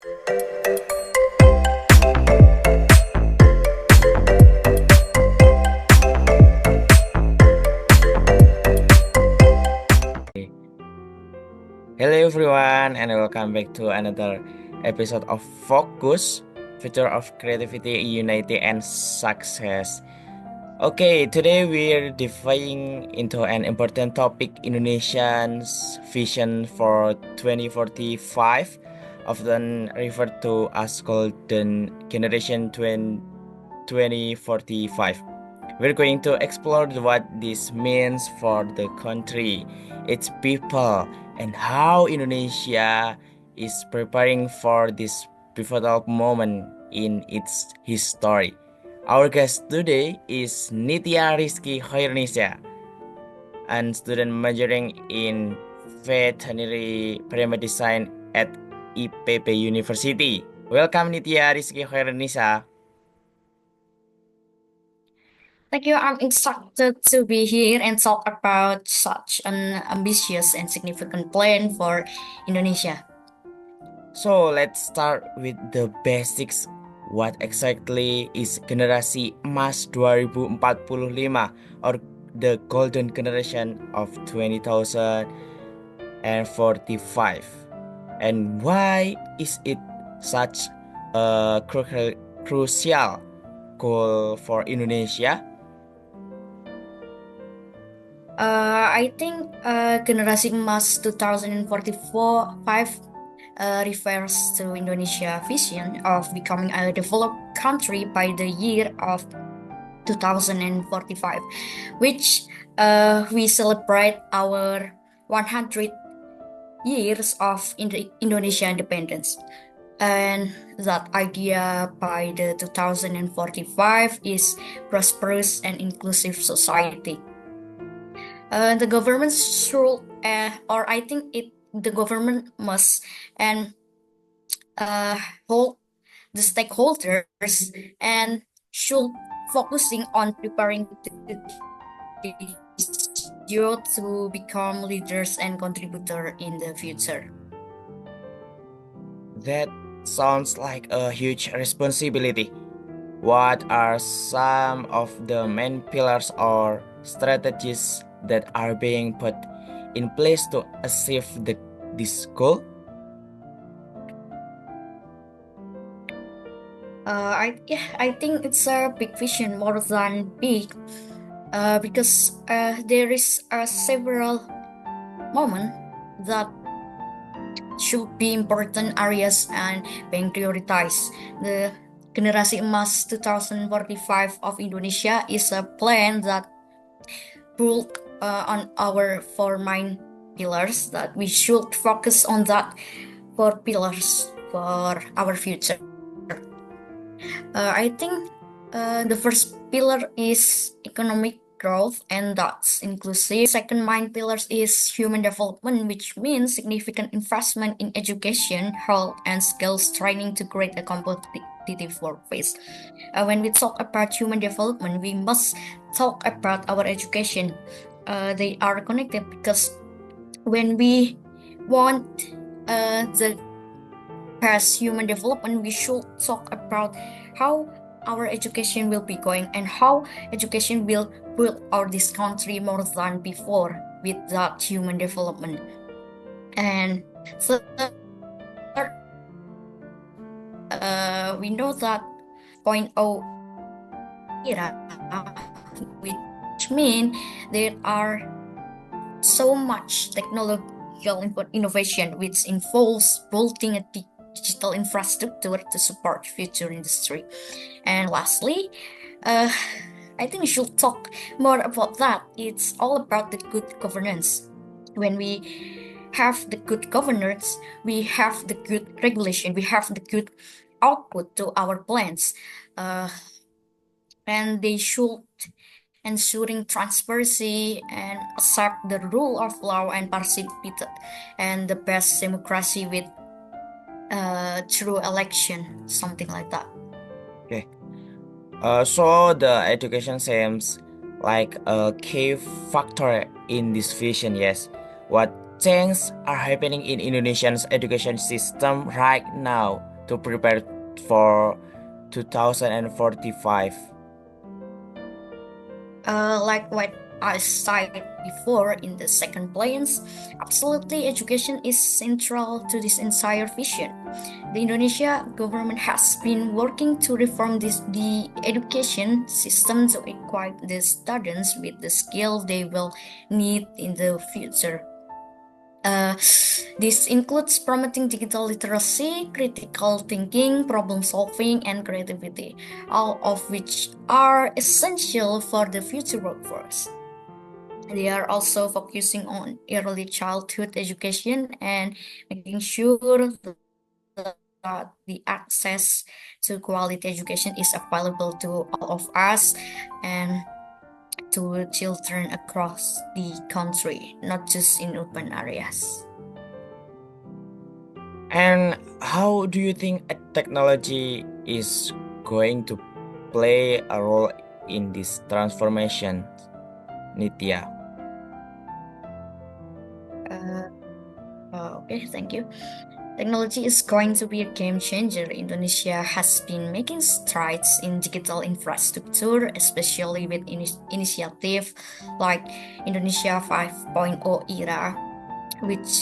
Hello everyone and welcome back to another episode of Focus, Future of Creativity, Unity and Success. Okay, today we're diving into an important topic, Indonesian's vision for 2045, often referred to as Golden Generation 2045. We're going to explore what this means for the country, its people, and how Indonesia is preparing for this pivotal moment in its history. Our guest today is Nitya Rizky Khairnisa, a student majoring in veterinary biomedicine at IPP University. Welcome Nitya Rizky Khairnisa. Thank you. I'm excited to be here and talk about such an ambitious and significant plan for Indonesia. So let's start with the basics. What exactly is Generasi Emas 2045 or the Golden Generation of 2045? And why is it such a crucial goal for Indonesia? I think Generasi Emas 2045 refers to Indonesia vision of becoming a developed country by the year of 2045, which we celebrate our 100 years of Indonesia independence. And that idea by the 2045 is prosperous and inclusive society. The government should, or I think the government must and hold the stakeholders and should focusing on preparing the youth to become leaders and contributor in the future. That sounds like a huge responsibility. What are some of the main pillars or strategies that are being put in place to achieve this goal? I think it's a big vision more than big, because there is several moments that should be important areas and being prioritized. The Generasi Emas 2045 of Indonesia is a plan that built on our four main pillars that we should focus on that four pillars for our future. I think the first pillar is economic growth, and that's inclusive. Second main pillars is human development, which means significant investment in education, health, and skills training to create a competitive workplace. When we talk about human development, we must talk about our education. They are connected because when we want the past human development, we should talk about how our education will be going and how education will build this country more than before with that human development. And third, we know that 0.0 era, which means there are so much technological innovation which involves building a digital infrastructure to support future industry. And lastly, I think we should talk more about that. It's all about the good governance. When we have the good governance, we have the good regulation, we have the good output to our plans, and they should ensuring transparency and accept the rule of law and participate and the best democracy with through election, something like that. Okay. So the education seems like a key factor in this vision, yes. What changes are happening in Indonesia's education system right now? to prepare for 2045? Like what I said before in the second plans, absolutely education is central to this entire vision. The Indonesia government has been working to reform the education system to equip the students with the skills they will need in the future. Uh, this includes promoting digital literacy, critical thinking, problem solving, and creativity, all of which are essential for the future workforce. They are also focusing on early childhood education and making sure that the access to quality education is available to all of us and to children across the country, not just in urban areas. And how do you think technology is going to play a role in this transformation, Nitya? Uh, okay, thank you. Technology is going to be a game changer. Indonesia has been making strides in digital infrastructure, especially with initiative like Indonesia 5.0 era, which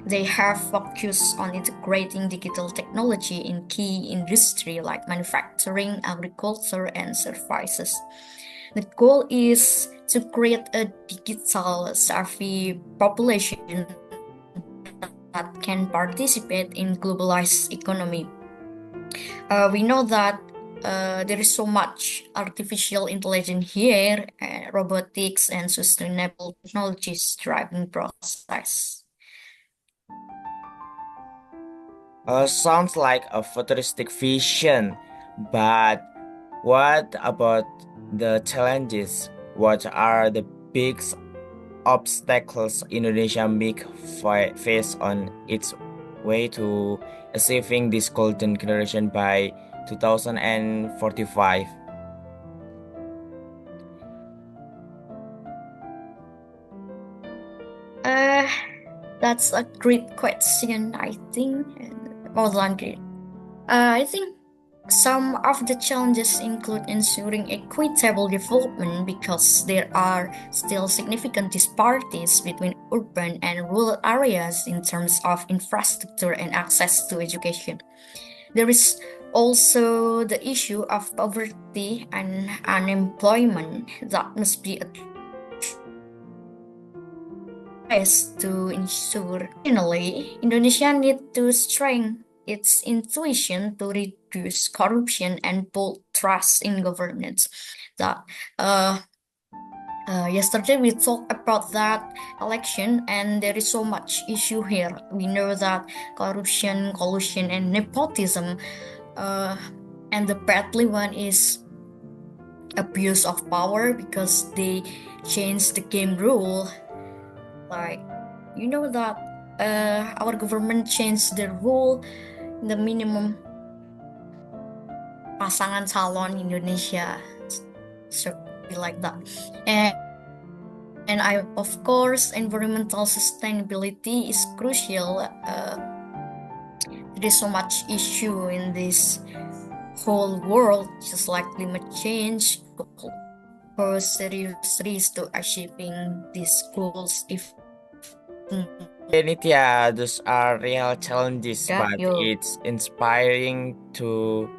they have focused on integrating digital technology in key industry like manufacturing, agriculture, and services. The goal is to create a digital savvy population that can participate in globalized economy. We know that there is so much artificial intelligence here, robotics and sustainable technologies driving process. Sounds like a futuristic vision, but what about the challenges? What are the big obstacles Indonesia may face on its way to achieving this golden generation by 2045? Uh, that's a great question, I think. More than great. I think some of the challenges include ensuring equitable development because there are still significant disparities between urban and rural areas in terms of infrastructure and access to education. There is also the issue of poverty and unemployment that must be addressed to ensure. Additionally, Indonesia needs to strengthen its intuition to reduce corruption and build trust in governance. That uh, yesterday we talked about that election, and there is so much issue here. We know that corruption, collusion, and nepotism, uh, and the badly one is abuse of power because they changed the game rule. Like, you know that our government changed the rule, the minimum pasangan calon Indonesia, so be like that. And I, of course, environmental sustainability is crucial. There is so much issue in this whole world, just like climate change, pose serious risk to achieving these goals if Nitya, those are real challenges, not but you. it's inspiring to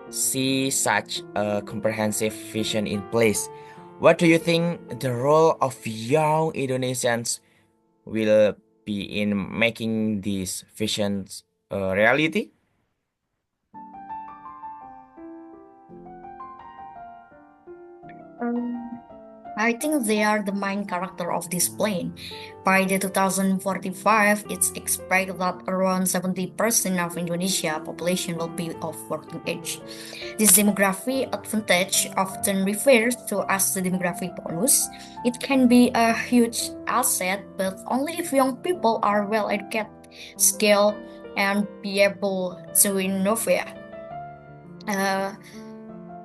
see such a comprehensive vision in place. What do you think the role of young Indonesians will be in making these visions a reality? Um, I think they are the main character of this plane. By the 2045, it's expected that around 70% of Indonesia population will be of working age. This demography advantage often refers to as the demographic bonus. It can be a huge asset, but only if young people are well educated, skilled, and be able to innovate. Uh,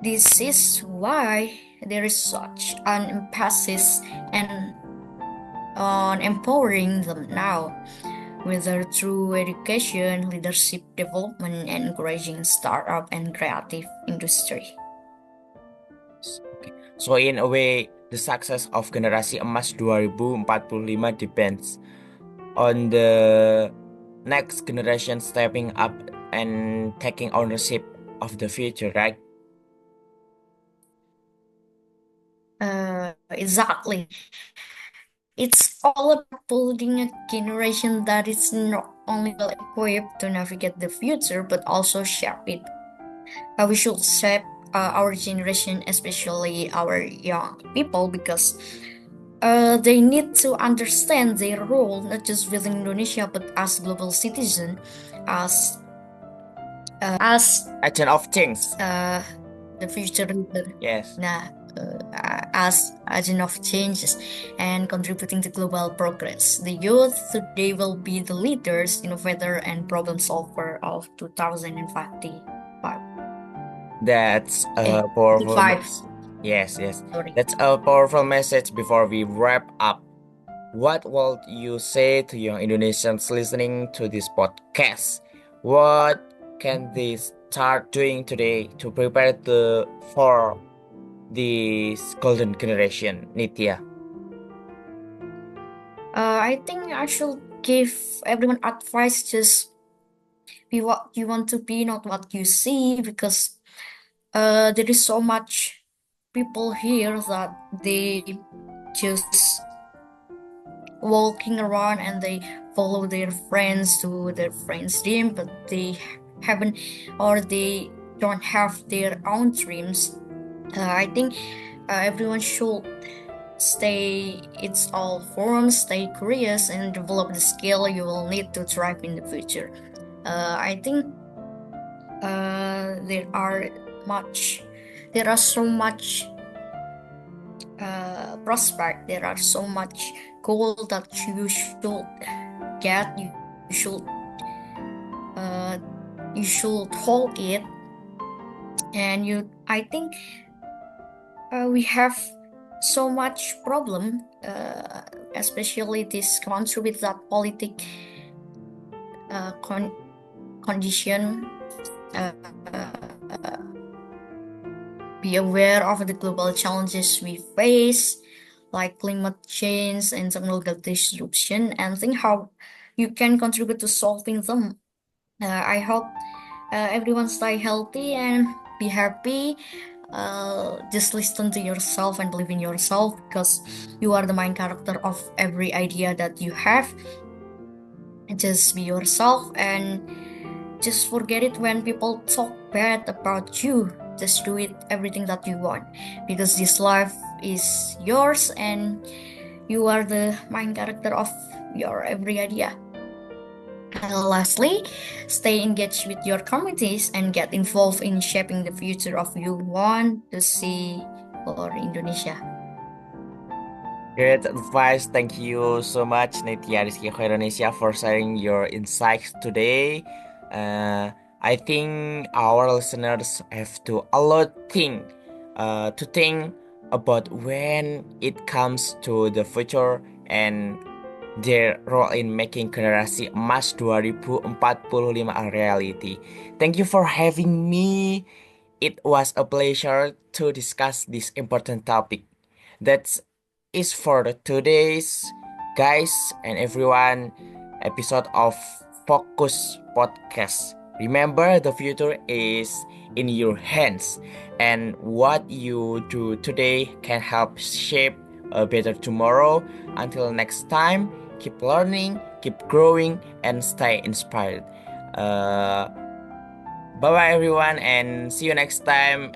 this is why there is such an emphasis and on empowering them now. whether through education, leadership development, and encouraging startup and creative industry. Okay. So in a way, the success of generasi emas 2045 depends on the next generation stepping up and taking ownership of the future, right? Exactly. It's all about building a generation that is not only well equipped to navigate the future, but also shape it. We should shape our generation, especially our young people, because they need to understand their role, not just within Indonesia, but as global citizen, as as Agent of things. the future leader. Yes. Nah, as agent of changes and contributing to global progress. The youth today will be the leaders, innovator, and problem solver of 2055. That's Eh, a powerful 55. message. Yes, yes. Sorry. That's a powerful message before we wrap up. What would you say to young Indonesians listening to this podcast? What can they start doing today to prepare for this golden generation, Nitya? I think I should give everyone advice, just be what you want to be, not what you see, because there is so much people here that they just walking around and they follow their friends to their friends' dream, but they haven't, or they don't have their own dreams. I think everyone should stay its all forms, stay curious, and develop the skill you will need to thrive in the future. I think there are much, there are so much prospect, there are so much goal that you should get. Should uh, you should hold it, and I think we have so much problem, especially this country with that politic condition. Uh, be aware of the global challenges we face, like climate change and technological disruption, and think how you can contribute to solving them. I hope everyone stay healthy and be happy. Just listen to yourself and believe in yourself, because you are the main character of every idea that you have. Just be yourself and just forget it when people talk bad about you. Just do it everything that you want, because this life is yours and you are the main character of your every idea. Lastly, stay engaged with your communities and get involved in shaping the future of you want to see for Indonesia. Great advice. Thank you so much, Nitya Rizky Indonesia, for sharing your insights today. I think our listeners have to a lot to think about when it comes to the future and their role in making generasi emas 2045 a reality. Thank you for having me. It was a pleasure to discuss this important topic. That's is for the today's guys and everyone episode of Focus Podcast. Remember, the future is in your hands, and what you do today can help shape a better tomorrow. Until next time, keep learning, keep growing, and stay inspired. Uh, bye bye, everyone, and see you next time.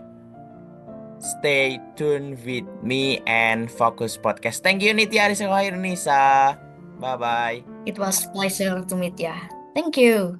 Stay tuned with me and Focus Podcast. Thank you, Nitya Arisaka Indonesia. Bye bye. It was pleasure to meet ya. Thank you.